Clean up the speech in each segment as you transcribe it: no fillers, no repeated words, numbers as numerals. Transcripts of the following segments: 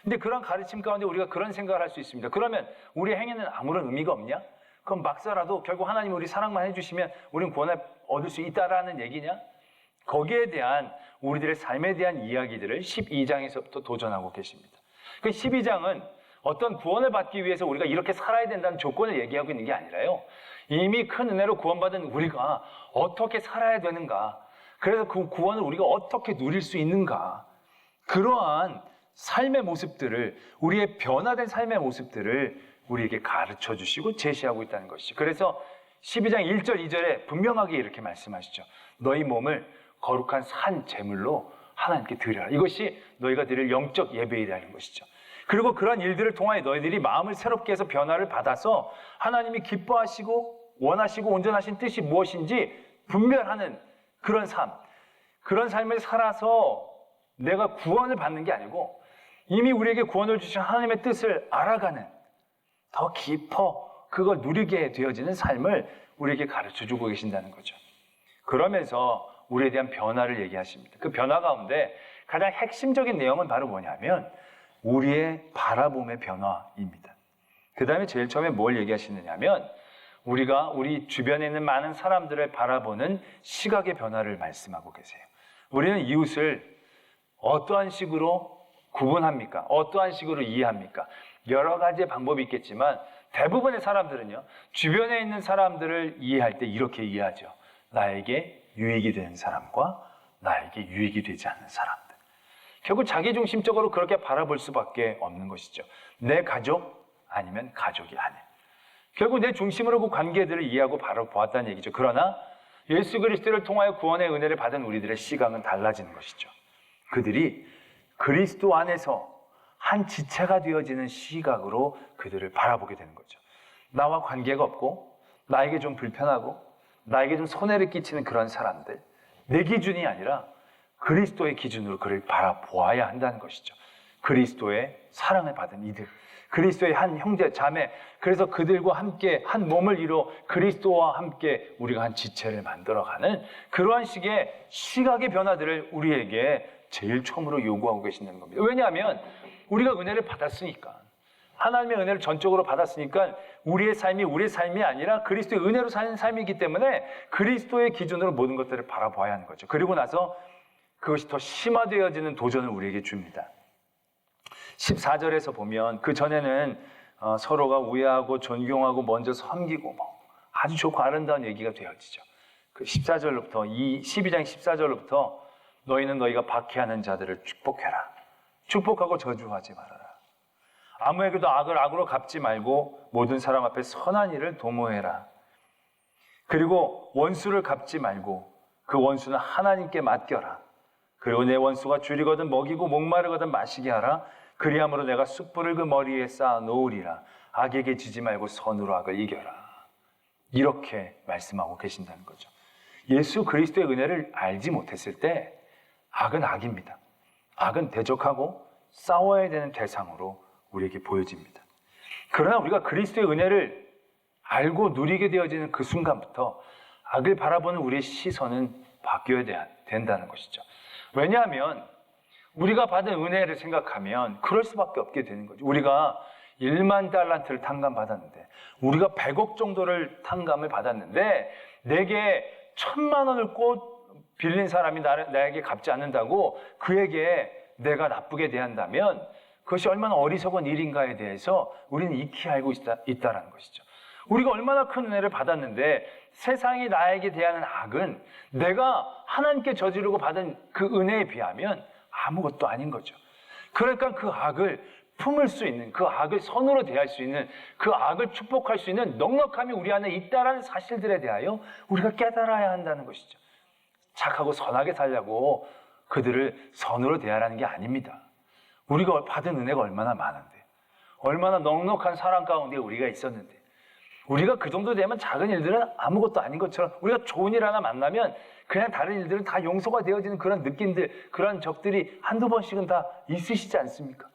근데 그런 가르침 가운데 우리가 그런 생각을 할 수 있습니다. 그러면 우리 행위는 아무런 의미가 없냐? 그럼 막사라도 결국 하나님이 우리 사랑만 해주시면 우리는 구원을 얻을 수 있다라는 얘기냐? 거기에 대한 우리들의 삶에 대한 이야기들을 12장에서부터 도전하고 계십니다. 그 12장은 어떤 구원을 받기 위해서 우리가 이렇게 살아야 된다는 조건을 얘기하고 있는 게 아니라요. 이미 큰 은혜로 구원받은 우리가 어떻게 살아야 되는가? 그래서 그 구원을 우리가 어떻게 누릴 수 있는가? 그러한 삶의 모습들을, 우리의 변화된 삶의 모습들을 우리에게 가르쳐 주시고 제시하고 있다는 것이죠. 그래서 12장 1절, 2절에 분명하게 이렇게 말씀하시죠. 너희 몸을 거룩한 산 제물로 하나님께 드려라. 이것이 너희가 드릴 영적 예배이라는 것이죠. 그리고 그런 일들을 통하여 너희들이 마음을 새롭게 해서 변화를 받아서 하나님이 기뻐하시고 원하시고 온전하신 뜻이 무엇인지 분별하는 그런 삶, 그런 삶을 살아서 내가 구원을 받는 게 아니고 이미 우리에게 구원을 주신 하나님의 뜻을 알아가는, 더 깊어 그걸 누리게 되어지는 삶을 우리에게 가르쳐주고 계신다는 거죠. 그러면서 우리에 대한 변화를 얘기하십니다. 그 변화 가운데 가장 핵심적인 내용은 바로 뭐냐면 우리의 바라봄의 변화입니다. 그 다음에 제일 처음에 뭘 얘기하시느냐면 우리가 우리 주변에 있는 많은 사람들을 바라보는 시각의 변화를 말씀하고 계세요. 우리는 이웃을 어떠한 식으로 구분합니까? 어떠한 식으로 이해합니까? 여러 가지의 방법이 있겠지만 대부분의 사람들은요, 주변에 있는 사람들을 이해할 때 이렇게 이해하죠. 나에게 유익이 되는 사람과 나에게 유익이 되지 않는 사람들. 결국 자기중심적으로 그렇게 바라볼 수밖에 없는 것이죠. 내 가족 아니면 가족이 아닌. 결국 내 중심으로 그 관계들을 이해하고 바라보았다는 얘기죠. 그러나 예수 그리스도를 통하여 구원의 은혜를 받은 우리들의 시각은 달라지는 것이죠. 그들이 그리스도 안에서 한 지체가 되어지는 시각으로 그들을 바라보게 되는 거죠. 나와 관계가 없고 나에게 좀 불편하고 나에게 좀 손해를 끼치는 그런 사람들, 내 기준이 아니라 그리스도의 기준으로 그를 바라보아야 한다는 것이죠. 그리스도의 사랑을 받은 이들, 그리스도의 한 형제, 자매, 그래서 그들과 함께 한 몸을 이루어 그리스도와 함께 우리가 한 지체를 만들어가는 그러한 식의 시각의 변화들을 우리에게 제일 처음으로 요구하고 계신다는 겁니다. 왜냐하면 우리가 은혜를 받았으니까, 하나님의 은혜를 전적으로 받았으니까 우리의 삶이 아니라 그리스도의 은혜로 사는 삶이기 때문에 그리스도의 기준으로 모든 것들을 바라봐야 하는 거죠. 그리고 나서 그것이 더 심화되어지는 도전을 우리에게 줍니다. 14절에서 보면 그 전에는 서로가 우애하고 존경하고 먼저 섬기고 아주 좋고 아름다운 얘기가 되어지죠. 그 14절로부터 12장 14절로부터 너희는 너희가 박해하는 자들을 축복해라. 축복하고 저주하지 말아라. 아무에게도 악을 악으로 갚지 말고 모든 사람 앞에 선한 일을 도모해라. 그리고 원수를 갚지 말고 그 원수는 하나님께 맡겨라. 그리고 내 원수가 줄이거든 먹이고 목마르거든 마시게 하라. 그리함으로 내가 숯불을 그 머리에 쌓아 놓으리라. 악에게 지지 말고 선으로 악을 이겨라. 이렇게 말씀하고 계신다는 거죠. 예수 그리스도의 은혜를 알지 못했을 때 악은 악입니다. 악은 대적하고 싸워야 되는 대상으로 우리에게 보여집니다. 그러나 우리가 그리스도의 은혜를 알고 누리게 되어지는 그 순간부터 악을 바라보는 우리의 시선은 바뀌어야 된다는 것이죠. 왜냐하면 우리가 받은 은혜를 생각하면 그럴 수밖에 없게 되는 거죠. 우리가 1만 달란트를 탕감받았는데, 우리가 100억 정도를 탕감을 받았는데 내게 1000만 원을 꼭 빌린 사람이 나에게 갚지 않는다고 그에게 내가 나쁘게 대한다면 그것이 얼마나 어리석은 일인가에 대해서 우리는 익히 알고 있다는 것이죠. 우리가 얼마나 큰 은혜를 받았는데 세상이 나에게 대하는 악은 내가 하나님께 저지르고 받은 그 은혜에 비하면 아무것도 아닌 거죠. 그러니까 그 악을 품을 수 있는, 그 악을 선으로 대할 수 있는, 그 악을 축복할 수 있는 넉넉함이 우리 안에 있다는 사실들에 대하여 우리가 깨달아야 한다는 것이죠. 착하고 선하게 살려고 그들을 선으로 대하라는 게 아닙니다. 우리가 받은 은혜가 얼마나 많은데, 얼마나 넉넉한 사랑 가운데 우리가 있었는데, 우리가 그 정도 되면 작은 일들은 아무것도 아닌 것처럼, 우리가 좋은 일 하나 만나면 그냥 다른 일들은 다 용서가 되어지는 그런 느낌들, 그런 적들이 한두 번씩은 다 있으시지 않습니까?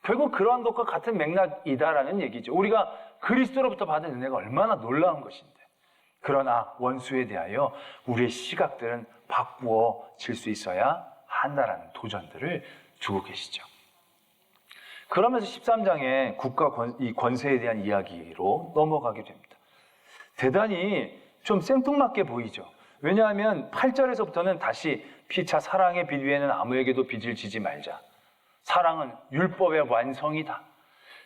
결국 그러한 것과 같은 맥락이다라는 얘기죠. 우리가 그리스도로부터 받은 은혜가 얼마나 놀라운 것인데, 그러나 원수에 대하여 우리의 시각들은 바꾸어질 수 있어야 한다라는 도전들을 주고 계시죠. 그러면서 13장에 이 권세에 대한 이야기로 넘어가게 됩니다. 대단히 좀 생뚱맞게 보이죠. 왜냐하면 8절에서부터는 다시 피차 사랑의 빛 위에는 아무에게도 빚을 지지 말자. 사랑은 율법의 완성이다.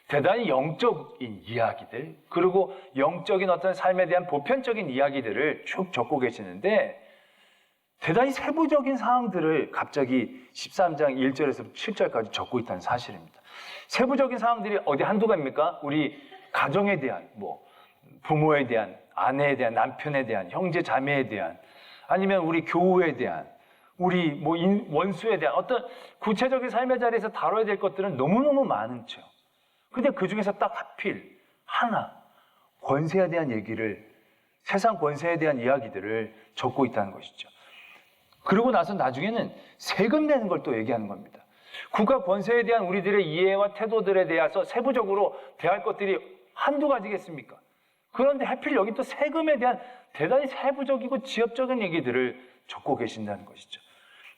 대단히 영적인 이야기들, 그리고 영적인 어떤 삶에 대한 보편적인 이야기들을 쭉 적고 계시는데, 대단히 세부적인 사항들을 갑자기 13장 1절에서 7절까지 적고 있다는 사실입니다. 세부적인 사항들이 어디 한두 가지입니까? 우리 가정에 대한, 부모에 대한, 아내에 대한, 남편에 대한, 형제 자매에 대한, 아니면 우리 교우에 대한, 우리 원수에 대한 어떤 구체적인 삶의 자리에서 다뤄야 될 것들은 너무너무 많은 죠. 근데 그 중에서 딱 하필 하나, 권세에 대한 얘기를, 세상 권세에 대한 이야기들을 적고 있다는 것이죠. 그러고 나서 나중에는 세금 내는 걸 또 얘기하는 겁니다. 국가 권세에 대한 우리들의 이해와 태도들에 대해서 세부적으로 대할 것들이 한두 가지겠습니까? 그런데 하필 여기 또 세금에 대한 대단히 세부적이고 지엽적인 얘기들을 적고 계신다는 것이죠.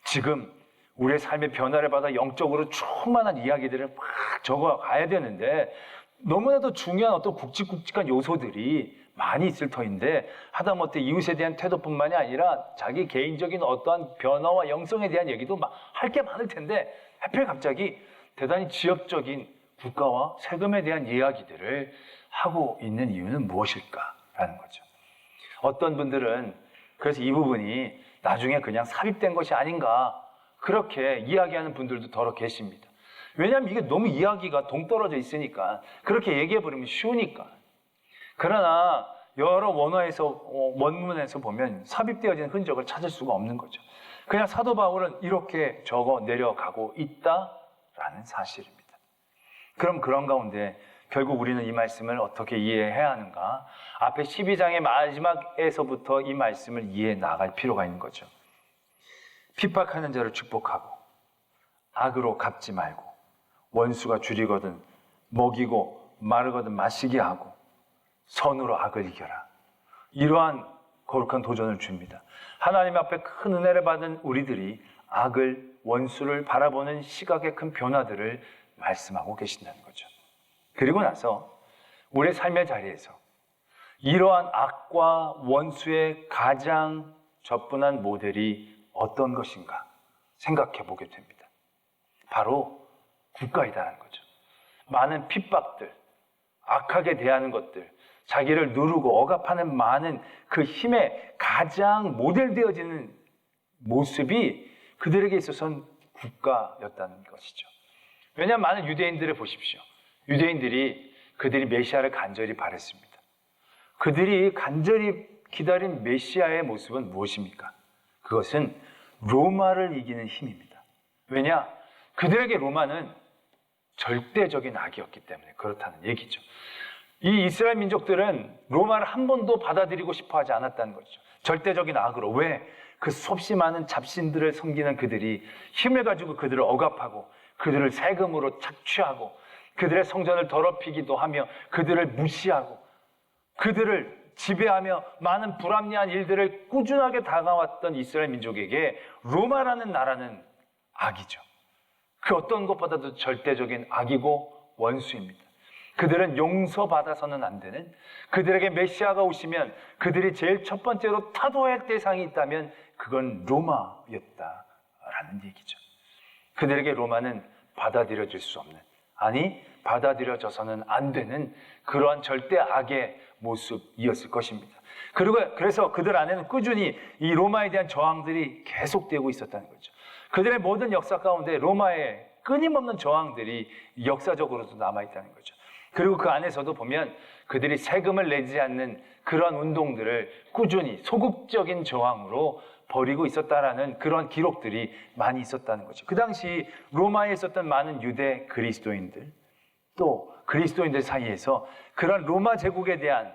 지금 우리의 삶의 변화를 받아 영적으로 충만한 이야기들을 막 적어가야 되는데, 너무나도 중요한 어떤 굵직굵직한 요소들이 많이 있을 터인데, 하다못해 이웃에 대한 태도뿐만이 아니라 자기 개인적인 어떠한 변화와 영성에 대한 얘기도 할 게 많을 텐데, 하필 갑자기 대단히 지엽적인 국가와 세금에 대한 이야기들을 하고 있는 이유는 무엇일까라는 거죠. 어떤 분들은 그래서 이 부분이 나중에 그냥 삽입된 것이 아닌가, 그렇게 이야기하는 분들도 더러 계십니다. 왜냐하면 이게 너무 이야기가 동떨어져 있으니까, 그렇게 얘기해버리면 쉬우니까. 그러나 여러 원문에서 보면 삽입되어진 흔적을 찾을 수가 없는 거죠. 그냥 사도 바울은 이렇게 적어 내려가고 있다라는 사실입니다. 그럼 그런 가운데 결국 우리는 이 말씀을 어떻게 이해해야 하는가? 앞에 12장의 마지막에서부터 이 말씀을 이해해 나갈 필요가 있는 거죠. 핍박하는 자를 축복하고 악으로 갚지 말고 원수가 줄이거든 먹이고 마르거든 마시게 하고 선으로 악을 이겨라. 이러한 거룩한 도전을 줍니다. 하나님 앞에 큰 은혜를 받은 우리들이 악을, 원수를 바라보는 시각의 큰 변화들을 말씀하고 계신다는 거죠. 그리고 나서 우리의 삶의 자리에서 이러한 악과 원수의 가장 적분한 모델이 어떤 것인가 생각해 보게 됩니다. 바로 국가이다라는 거죠. 많은 핍박들, 악하게 대하는 것들, 자기를 누르고 억압하는 많은 그 힘의 가장 모델되어지는 모습이 그들에게 있어서는 국가였다는 것이죠. 왜냐하면 많은 유대인들을 보십시오. 유대인들이 그들이 메시아를 간절히 바랬습니다. 그들이 간절히 기다린 메시아의 모습은 무엇입니까? 그것은 로마를 이기는 힘입니다. 왜냐? 그들에게 로마는 절대적인 악이었기 때문에 그렇다는 얘기죠. 이 이스라엘 민족들은 로마를 한 번도 받아들이고 싶어 하지 않았다는 거죠. 절대적인 악으로. 왜? 그 수없이 많은 잡신들을 섬기는 그들이 힘을 가지고 그들을 억압하고 그들을 세금으로 착취하고 그들의 성전을 더럽히기도 하며 그들을 무시하고 그들을 지배하며 많은 불합리한 일들을 꾸준하게 당해왔던 이스라엘 민족에게 로마라는 나라는 악이죠. 그 어떤 것보다도 절대적인 악이고 원수입니다. 그들은 용서받아서는 안 되는, 그들에게 메시아가 오시면 그들이 제일 첫 번째로 타도할 대상이 있다면 그건 로마였다라는 얘기죠. 그들에게 로마는 받아들여질 수 없는, 아니 받아들여져서는 안 되는 그러한 절대 악의 모습이었을 것입니다. 그래서 그들 안에는 꾸준히 이 로마에 대한 저항들이 계속되고 있었다는 거죠. 그들의 모든 역사 가운데 로마의 끊임없는 저항들이 역사적으로도 남아있다는 거죠. 그리고 그 안에서도 보면 그들이 세금을 내지 않는 그런 운동들을 꾸준히 소극적인 저항으로 벌이고 있었다라는 그런 기록들이 많이 있었다는 거죠. 그 당시 로마에 있었던 많은 유대 그리스도인들, 또 그리스도인들 사이에서 그런 로마 제국에 대한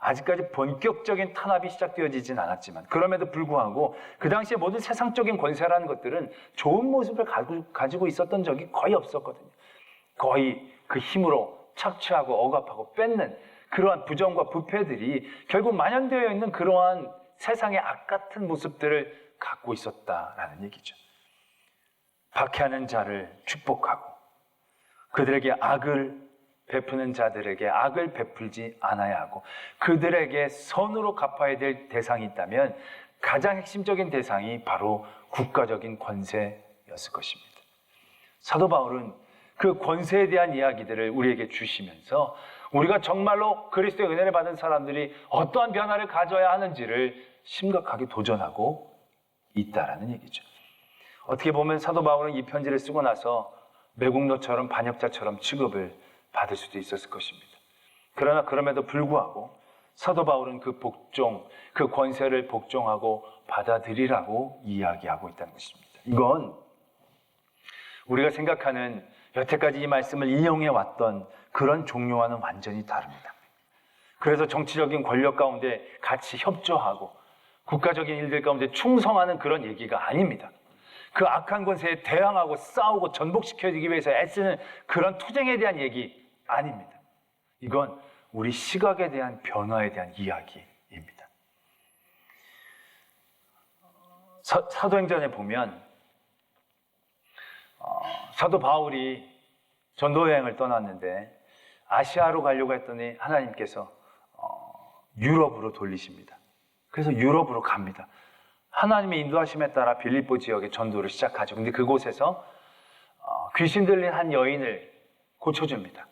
아직까지 본격적인 탄압이 시작되어지진 않았지만 그럼에도 불구하고 그 당시에 모든 세상적인 권세라는 것들은 좋은 모습을 가지고 있었던 적이 거의 없었거든요. 거의 그 힘으로 착취하고 억압하고 뺏는 그러한 부정과 부패들이 결국 만연되어 있는 그러한 세상의 악 같은 모습들을 갖고 있었다라는 얘기죠. 박해하는 자를 축복하고 그들에게 악을 베푸는 자들에게 악을 베풀지 않아야 하고 그들에게 선으로 갚아야 될 대상이 있다면 가장 핵심적인 대상이 바로 국가적인 권세였을 것입니다. 사도 바울은 그 권세에 대한 이야기들을 우리에게 주시면서 우리가 정말로 그리스도의 은혜를 받은 사람들이 어떠한 변화를 가져야 하는지를 심각하게 도전하고 있다라는 얘기죠. 어떻게 보면 사도 바울은 이 편지를 쓰고 나서 매국노처럼 반역자처럼 취급을 받을 수도 있었을 것입니다. 그러나 그럼에도 불구하고 사도 바울은 그 복종, 그 권세를 복종하고 받아들이라고 이야기하고 있다는 것입니다. 이건 우리가 생각하는 여태까지 이 말씀을 인용해 왔던 그런 종류와는 완전히 다릅니다. 그래서 정치적인 권력 가운데 같이 협조하고 국가적인 일들 가운데 충성하는 그런 얘기가 아닙니다. 그 악한 권세에 대항하고 싸우고 전복시켜주기 위해서 애쓰는 그런 투쟁에 대한 얘기 아닙니다. 이건 우리 시각에 대한 변화에 대한 이야기입니다. 사도행전에 보면 사도 바울이 전도 여행을 떠났는데 아시아로 가려고 했더니 하나님께서 유럽으로 돌리십니다. 그래서 유럽으로 갑니다. 하나님의 인도하심에 따라 빌립보 지역에 전도를 시작하죠. 근데 그곳에서 귀신 들린 한 여인을 고쳐줍니다.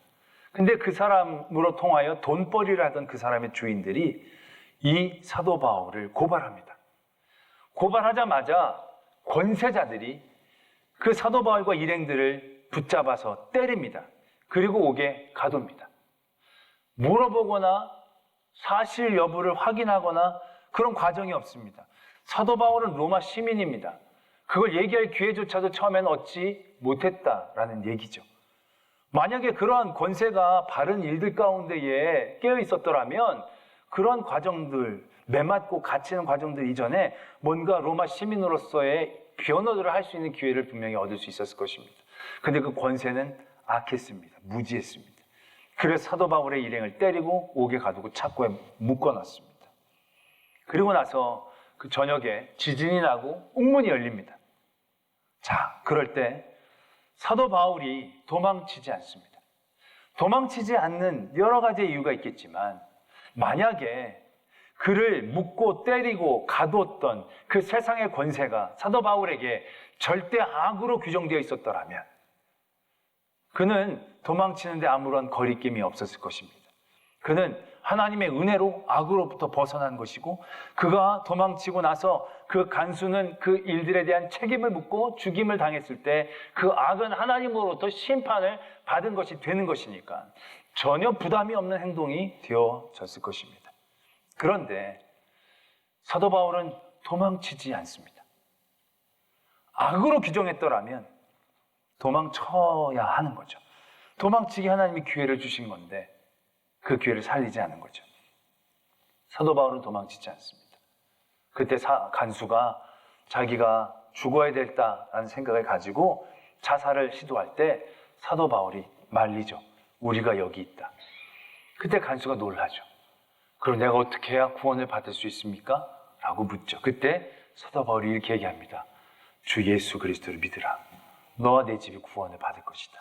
근데 그 사람으로 통하여 돈벌이를 하던 그 사람의 주인들이 이 사도 바울을 고발합니다. 고발하자마자 권세자들이 그 사도 바울과 일행들을 붙잡아서 때립니다. 그리고 옥에 가둡니다. 물어보거나 사실 여부를 확인하거나 그런 과정이 없습니다. 사도 바울은 로마 시민입니다. 그걸 얘기할 기회조차도 처음에는 얻지 못했다라는 얘기죠. 만약에 그러한 권세가 바른 일들 가운데에 깨어 있었더라면 그런 과정들, 매맞고 갇히는 과정들 이전에 뭔가 로마 시민으로서의 변호를 할 수 있는 기회를 분명히 얻을 수 있었을 것입니다. 근데 그 권세는 악했습니다. 무지했습니다. 그래서 사도 바울의 일행을 때리고 옥에 가두고 착고에 묶어놨습니다. 그리고 나서 그 저녁에 지진이 나고 옥문이 열립니다. 자, 그럴 때 사도 바울이 도망치지 않습니다. 도망치지 않는 여러 가지 이유가 있겠지만 만약에 그를 묶고 때리고 가두었던 그 세상의 권세가 사도 바울에게 절대 악으로 규정되어 있었더라면 그는 도망치는데 아무런 거리낌이 없었을 것입니다. 그는 하나님의 은혜로 악으로부터 벗어난 것이고 그가 도망치고 나서 그 간수는 그 일들에 대한 책임을 묻고 죽임을 당했을 때 그 악은 하나님으로부터 심판을 받은 것이 되는 것이니까 전혀 부담이 없는 행동이 되어졌을 것입니다. 그런데 사도 바울은 도망치지 않습니다. 악으로 규정했더라면 도망쳐야 하는 거죠. 도망치기 하나님이 기회를 주신 건데 그 기회를 살리지 않은 거죠. 사도 바울은 도망치지 않습니다. 그때 간수가 자기가 죽어야 되겠다라는 생각을 가지고 자살을 시도할 때 사도 바울이 말리죠. 우리가 여기 있다. 그때 간수가 놀라죠. 그럼 내가 어떻게 해야 구원을 받을 수 있습니까? 라고 묻죠. 그때 사도 바울이 이렇게 얘기합니다. 주 예수 그리스도를 믿으라. 너와 내 집이 구원을 받을 것이다.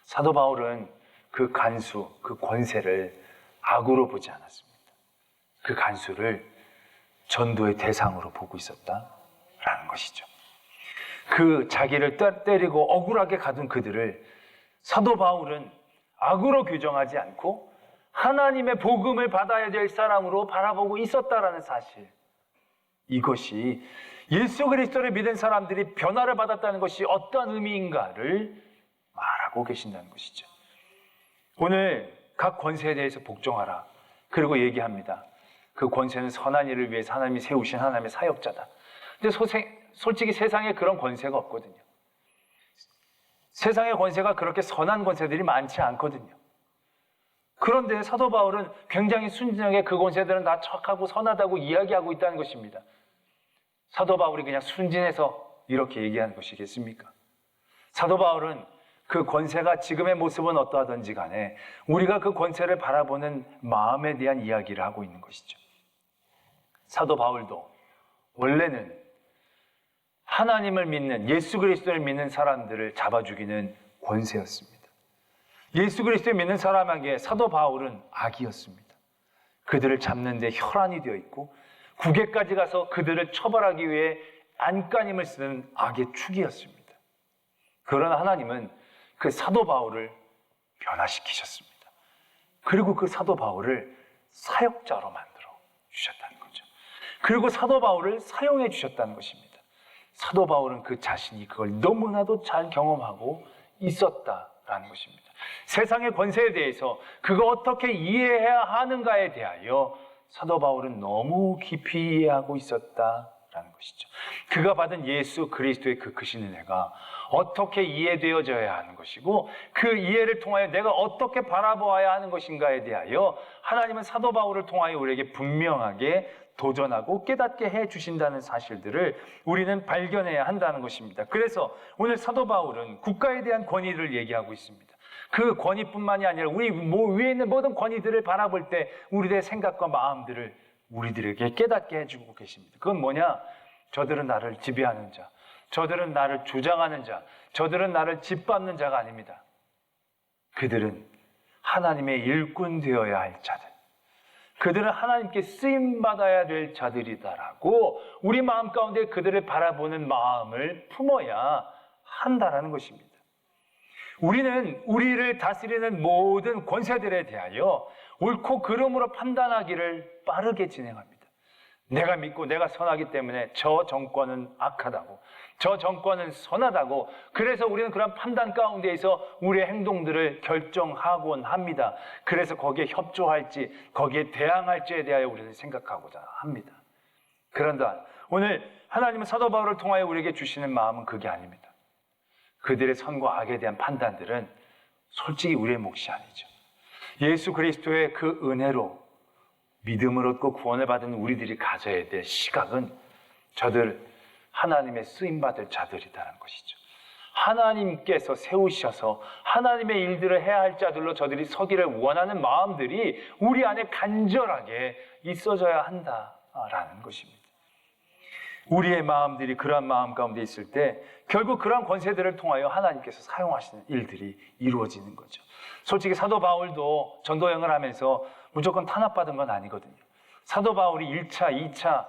사도 바울은 그 간수, 그 권세를 악으로 보지 않았습니다. 그 간수를 전도의 대상으로 보고 있었다라는 것이죠. 그 자기를 때리고 억울하게 가둔 그들을 사도 바울은 악으로 규정하지 않고 하나님의 복음을 받아야 될 사람으로 바라보고 있었다라는 사실. 이것이 예수 그리스도를 믿은 사람들이 변화를 받았다는 것이 어떤 의미인가를 말하고 계신다는 것이죠. 오늘 각 권세에 대해서 복종하라. 그리고 얘기합니다. 그 권세는 선한 일을 위해서 하나님이 세우신 하나님의 사역자다. 근데 솔직히 세상에 그런 권세가 없거든요. 세상의 권세가 그렇게 선한 권세들이 많지 않거든요. 그런데 사도 바울은 굉장히 순진하게 그 권세들은 다 착하고 선하다고 이야기하고 있다는 것입니다. 사도 바울이 그냥 순진해서 이렇게 얘기하는 것이겠습니까? 사도 바울은 그 권세가 지금의 모습은 어떠하든지 간에 우리가 그 권세를 바라보는 마음에 대한 이야기를 하고 있는 것이죠. 사도 바울도 원래는 하나님을 믿는 예수 그리스도를 믿는 사람들을 잡아 죽이는 권세였습니다. 예수 그리스도를 믿는 사람에게 사도 바울은 악이었습니다. 그들을 잡는 데 혈안이 되어 있고 국외까지 가서 그들을 처벌하기 위해 안간힘을 쓰는 악의 축이었습니다. 그러나 하나님은 그 사도 바울을 변화시키셨습니다. 그리고 그 사도 바울을 사역자로 만들어 주셨다는 거죠. 그리고 사도 바울을 사용해 주셨다는 것입니다. 사도 바울은 그 자신이 그걸 너무나도 잘 경험하고 있었다라는 것입니다. 세상의 권세에 대해서 그거 어떻게 이해해야 하는가에 대하여 사도 바울은 너무 깊이 이해하고 있었다라는 것이죠. 그가 받은 예수 그리스도의 그 크신 은혜가 어떻게 이해되어져야 하는 것이고 그 이해를 통하여 내가 어떻게 바라보아야 하는 것인가에 대하여 하나님은 사도 바울을 통하여 우리에게 분명하게 도전하고 깨닫게 해주신다는 사실들을 우리는 발견해야 한다는 것입니다. 그래서 오늘 사도 바울은 국가에 대한 권위를 얘기하고 있습니다. 그 권위뿐만이 아니라 우리 위에 있는 모든 권위들을 바라볼 때 우리들의 생각과 마음들을 우리들에게 깨닫게 해주고 계십니다. 그건 뭐냐? 저들은 나를 지배하는 자, 저들은 나를 주장하는 자, 저들은 나를 짓밟는 자가 아닙니다. 그들은 하나님의 일꾼 되어야 할 자들, 그들은 하나님께 쓰임받아야 될 자들이다라고 우리 마음 가운데 그들을 바라보는 마음을 품어야 한다라는 것입니다. 우리는 우리를 다스리는 모든 권세들에 대하여 옳고 그름으로 판단하기를 빠르게 진행합니다. 내가 믿고 내가 선하기 때문에 저 정권은 악하다고, 저 정권은 선하다고, 그래서 우리는 그런 판단 가운데에서 우리의 행동들을 결정하곤 합니다. 그래서 거기에 협조할지 거기에 대항할지에 대하여 우리는 생각하고자 합니다. 그런다 오늘 하나님은 사도 바울을 통하여 우리에게 주시는 마음은 그게 아닙니다. 그들의 선과 악에 대한 판단들은 솔직히 우리의 몫이 아니죠. 예수 그리스도의 그 은혜로 믿음을 얻고 구원을 받은 우리들이 가져야 될 시각은 저들 하나님의 쓰임받을 자들이라는 것이죠. 하나님께서 세우셔서 하나님의 일들을 해야 할 자들로 저들이 서기를 원하는 마음들이 우리 안에 간절하게 있어져야 한다라는 것입니다. 우리의 마음들이 그러한 마음 가운데 있을 때 결국 그러한 권세들을 통하여 하나님께서 사용하시는 일들이 이루어지는 거죠. 솔직히 사도 바울도 전도여행을 하면서 무조건 탄압받은 건 아니거든요. 사도 바울이 1차, 2차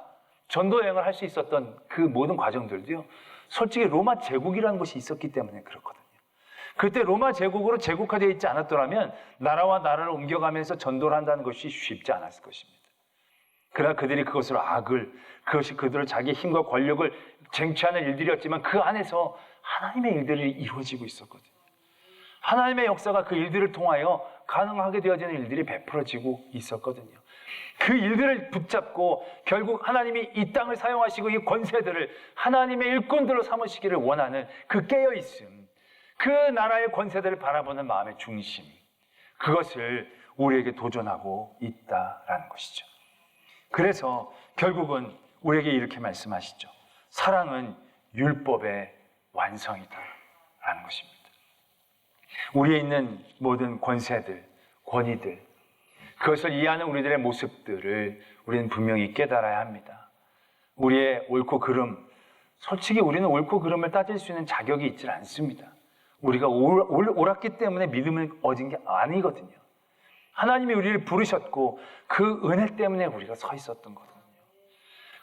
전도여행을 할 수 있었던 그 모든 과정들도요, 솔직히 로마 제국이라는 것이 있었기 때문에 그렇거든요. 그때 로마 제국으로 제국화되어 있지 않았더라면 나라와 나라를 옮겨가면서 전도를 한다는 것이 쉽지 않았을 것입니다. 그러나 그들이 그것이 그들을 자기 힘과 권력을 쟁취하는 일들이었지만 그 안에서 하나님의 일들이 이루어지고 있었거든요. 하나님의 역사가 그 일들을 통하여 가능하게 되어지는 일들이 베풀어지고 있었거든요. 그 일들을 붙잡고 결국 하나님이 이 땅을 사용하시고 이 권세들을 하나님의 일꾼들로 삼으시기를 원하는 그 깨어있음, 그 나라의 권세들을 바라보는 마음의 중심, 그것을 우리에게 도전하고 있다라는 것이죠. 그래서 결국은 우리에게 이렇게 말씀하시죠. 사랑은 율법의 완성이다라는 것입니다. 우리에 있는 모든 권세들, 권위들, 그것을 이해하는 우리들의 모습들을 우리는 분명히 깨달아야 합니다. 우리의 옳고 그름, 솔직히 우리는 옳고 그름을 따질 수 있는 자격이 있지 않습니다. 우리가 옳았기 때문에 믿음을 얻은 게 아니거든요. 하나님이 우리를 부르셨고 그 은혜 때문에 우리가 서 있었던 거거든요.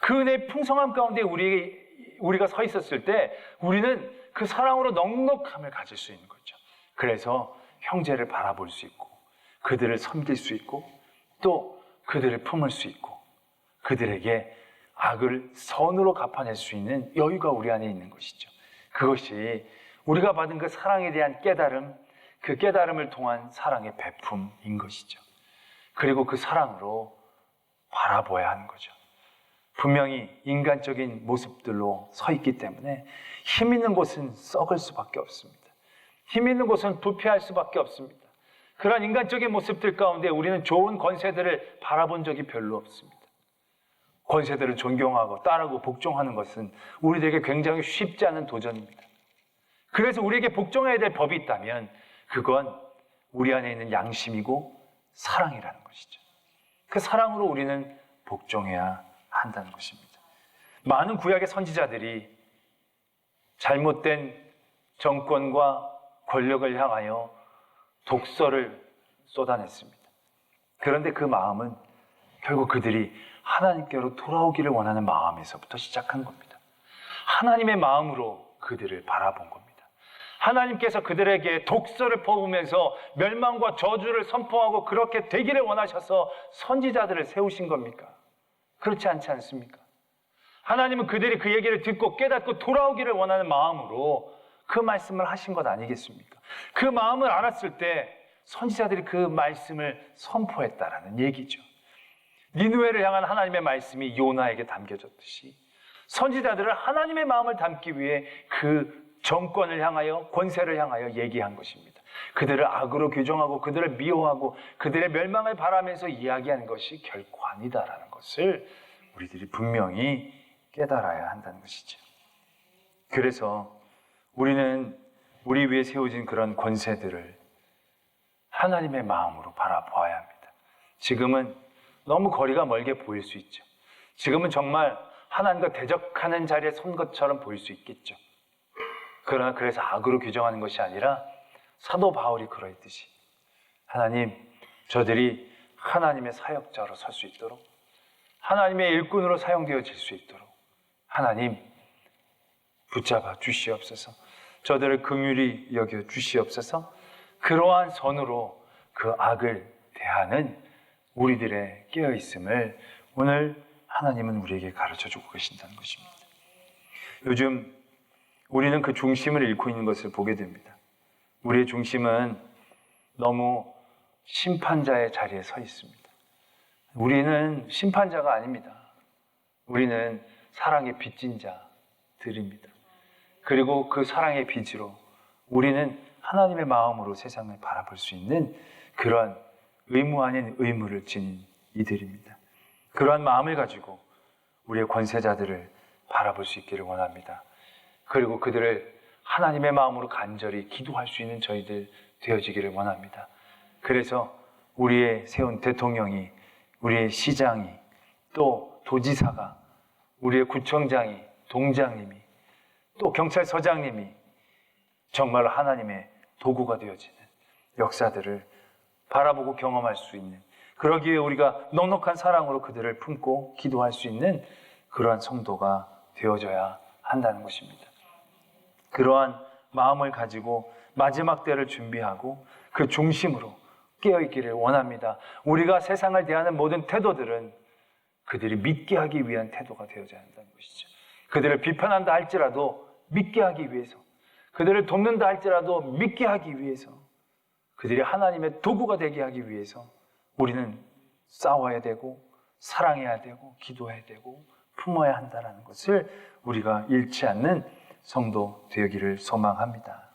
그 은혜의 풍성함 가운데 우리가 서 있었을 때 우리는 그 사랑으로 넉넉함을 가질 수 있는 거죠. 그래서 형제를 바라볼 수 있고 그들을 섬길 수 있고 또 그들을 품을 수 있고 그들에게 악을 선으로 갚아낼 수 있는 여유가 우리 안에 있는 것이죠. 그것이 우리가 받은 그 사랑에 대한 깨달음, 그 깨달음을 통한 사랑의 베품인 것이죠. 그리고 그 사랑으로 바라보아야 하는 거죠. 분명히 인간적인 모습들로 서 있기 때문에 힘 있는 곳은 썩을 수밖에 없습니다. 힘 있는 곳은 부패할 수밖에 없습니다. 그러한 인간적인 모습들 가운데 우리는 좋은 권세들을 바라본 적이 별로 없습니다. 권세들을 존경하고 따르고 복종하는 것은 우리들에게 굉장히 쉽지 않은 도전입니다. 그래서 우리에게 복종해야 될 법이 있다면 그건 우리 안에 있는 양심이고 사랑이라는 것이죠. 그 사랑으로 우리는 복종해야 한다는 것입니다. 많은 구약의 선지자들이 잘못된 정권과 권력을 향하여 독서를 쏟아냈습니다. 그런데 그 마음은 결국 그들이 하나님께로 돌아오기를 원하는 마음에서부터 시작한 겁니다. 하나님의 마음으로 그들을 바라본 겁니다. 하나님께서 그들에게 독서를 퍼부으면서 멸망과 저주를 선포하고 그렇게 되기를 원하셔서 선지자들을 세우신 겁니까? 그렇지 않지 않습니까? 하나님은 그들이 그 얘기를 듣고 깨닫고 돌아오기를 원하는 마음으로 그 말씀을 하신 것 아니겠습니까? 그 마음을 알았을 때 선지자들이 그 말씀을 선포했다라는 얘기죠. 니느웨를 향한 하나님의 말씀이 요나에게 담겨졌듯이 선지자들은 하나님의 마음을 담기 위해 그 정권을 향하여 권세를 향하여 얘기한 것입니다. 그들을 악으로 규정하고 그들을 미워하고 그들의 멸망을 바라면서 이야기하는 것이 결코 아니다라는 것을 우리들이 분명히 깨달아야 한다는 것이죠. 그래서 우리는 우리 위에 세워진 그런 권세들을 하나님의 마음으로 바라보아야 합니다. 지금은 너무 거리가 멀게 보일 수 있죠. 지금은 정말 하나님과 대적하는 자리에 선 것처럼 보일 수 있겠죠. 그러나 그래서 악으로 규정하는 것이 아니라 사도 바울이 그러했듯이 하나님, 저들이 하나님의 사역자로 설 수 있도록 하나님의 일꾼으로 사용되어질 수 있도록 하나님 붙잡아 주시옵소서. 저들을 긍휼히 여겨 주시옵소서. 그러한 선으로 그 악을 대하는 우리들의 깨어있음을 오늘 하나님은 우리에게 가르쳐주고 계신다는 것입니다. 요즘 우리는 그 중심을 잃고 있는 것을 보게 됩니다. 우리의 중심은 너무 심판자의 자리에 서 있습니다. 우리는 심판자가 아닙니다. 우리는 사랑의 빚진 자들입니다. 그리고 그 사랑의 빚으로 우리는 하나님의 마음으로 세상을 바라볼 수 있는 그러한 의무 아닌 의무를 지닌 이들입니다. 그러한 마음을 가지고 우리의 권세자들을 바라볼 수 있기를 원합니다. 그리고 그들을 하나님의 마음으로 간절히 기도할 수 있는 저희들 되어지기를 원합니다. 그래서 우리의 세운 대통령이, 우리의 시장이, 또 도지사가, 우리의 구청장이, 동장님이, 또 경찰서장님이 정말로 하나님의 도구가 되어지는 역사들을 바라보고 경험할 수 있는, 그러기에 우리가 넉넉한 사랑으로 그들을 품고 기도할 수 있는 그러한 성도가 되어져야 한다는 것입니다. 그러한 마음을 가지고 마지막 때를 준비하고 그 중심으로 깨어있기를 원합니다. 우리가 세상을 대하는 모든 태도들은 그들이 믿게 하기 위한 태도가 되어져야 한다는 것이죠. 그들을 비판한다 할지라도 믿게 하기 위해서, 그들을 돕는다 할지라도 믿게 하기 위해서, 그들이 하나님의 도구가 되게 하기 위해서 우리는 싸워야 되고 사랑해야 되고 기도해야 되고 품어야 한다는 것을 우리가 잃지 않는 성도 되기를 소망합니다.